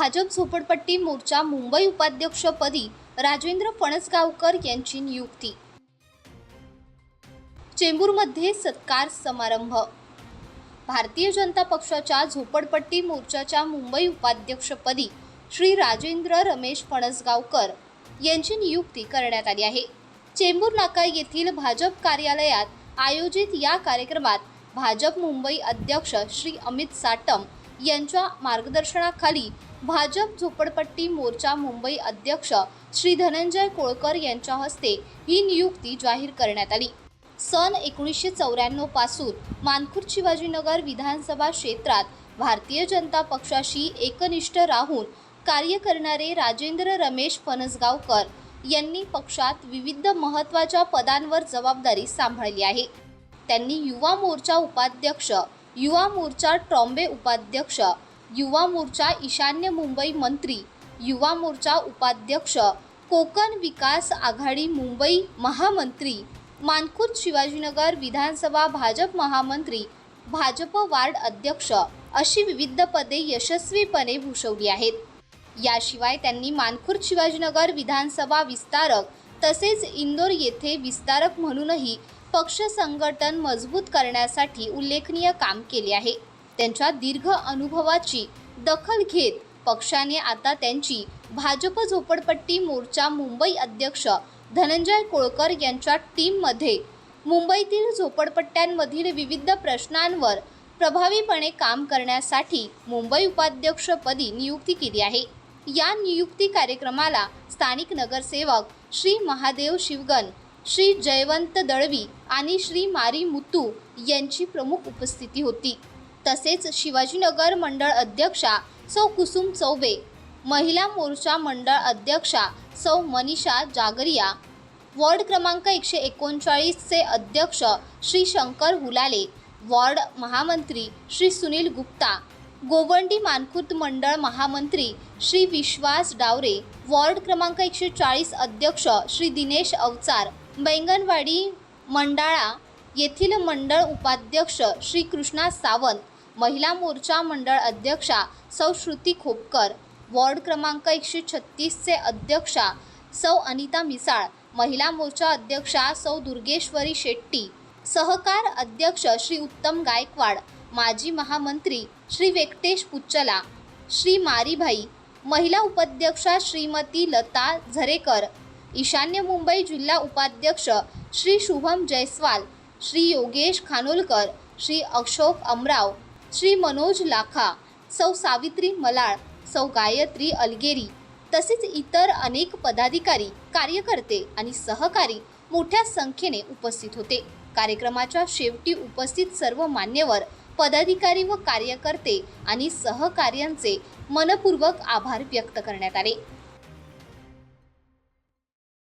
भाजप झोपडपट्टी मोर्चा मुंबई उपाध्यक्षपदी राजेंद्र फणसगावकर यांची नियुक्ती। चेंबूरमध्ये सत्कार समारंभ। भारतीय जनता पक्षाच्या झोपडपट्टी मोर्चाच्या मुंबई उपाध्यक्षपदी श्री राजेंद्र रमेश फणसगावकर यांची नियुक्ती करण्यात आली आहे। चेंबूर नाका येथील भाजप कार्यालयात आयोजित या कार्यक्रमात भाजप मुंबई अध्यक्ष श्री अमित साटम यांच्या मार्गदर्शनाखाली भाजप झोपडपट्टी मोर्चा मुंबई अध्यक्ष श्री धनंजय कोळकर यांच्या हस्ते ही नियुक्ती जाहीर करण्यात आली। सन 1994 पासून मानखुर्द शिवाजीनगर विधानसभा क्षेत्रात भारतीय जनता पक्षाशी एकनिष्ठ राहून कार्य करणारे राजेंद्र रमेश फणसगावकर यांनी पक्षात विविध महत्त्वाच्या पदांवर जबाबदारी सांभाळली आहे। त्यांनी युवा मोर्चा उपाध्यक्ष, युवा मोर्चा ट्रॉम्बे उपाध्यक्ष, युवा मोर्चा ईशान्य मुंबई मंत्री, युवा मोर्चा उपाध्यक्ष, कोकण विकास आघाडी मुंबई महामंत्री, मानखुर्द शिवाजीनगर विधानसभा भाजप महामंत्री, भाजप वार्ड अध्यक्ष अशी विविध पदे यशस्वीपणे भूषवली आहेत। याशिवाय त्यांनी मानखुर्द शिवाजीनगर विधानसभा विस्तारक तसेच इंदोर येथे विस्तारक म्हणूनही पक्ष संघटन मजबूत करण्यासाठी उल्लेखनीय काम केले आहे। त्यांच्या दीर्घ अनुभवाची दखल घेत पक्षाने आता त्यांची भाजप झोपडपट्टी मोर्चा मुंबई अध्यक्ष धनंजय कोळकर यांच्या टीममध्ये मुंबईतील झोपडपट्ट्यांमधील विविध प्रश्नांवर प्रभावीपणे काम करण्यासाठी मुंबई उपाध्यक्षपदी नियुक्ती केली आहे। या नियुक्ती कार्यक्रमाला स्थानिक नगरसेवक श्री महादेव शिवगन, श्री जयवंत दळवी आणि श्री मारी मुतू यांची प्रमुख उपस्थिती होती। तसेच शिवाजीनगर मंडळ अध्यक्षा सौ कुसुम चौबे, महिला मोर्चा मंडळ अध्यक्षा सौ मनीषा जागरिया, वॉर्ड क्रमांक 139 चे अध्यक्ष श्री शंकर हुलाले, वॉर्ड महामंत्री श्री सुनील गुप्ता, गोवंडी मानखुर्द मंडळ महामंत्री श्री विश्वास डावरे, वॉर्ड क्रमांक 140 अध्यक्ष श्री दिनेश अवचार, बैंगनवाडी मंडाळा येथील मंडळ उपाध्यक्ष श्री कृष्णा सावंत, महिला मोर्चा मंडळ अध्यक्षा सौ श्रुती खोपकर, वॉर्ड क्रमांक 136 चे अध्यक्षा सौ अनिता मिसाळ, महिला मोर्चा अध्यक्षा सौ दुर्गेश्वरी शेट्टी, सहकार अध्यक्ष श्री उत्तम गायकवाड, माजी महामंत्री श्री व्यंकटेश पुच्चला, श्री मारीभाई, महिला उपाध्यक्षा श्रीमती लता झरेकर, ईशान्य मुंबई जिल्हा उपाध्यक्ष श्री शुभम जयस्वाल, श्री योगेश खानोलकर, श्री अशोक अमराव, श्री मनोज लाखा, सौ सावित्री मलाळ, सौ गायत्री अलगेरी तसेच इतर अनेक पदाधिकारी, कार्यकर्ते आणि सहकारी मोठ्या संख्येने उपस्थित होते। कार्यक्रमाच्या शेवटी उपस्थित सर्व मान्यवर, पदाधिकारी व कार्यकर्ते आणि सहकार्यांचे मनपूर्वक आभार व्यक्त करण्यात आले।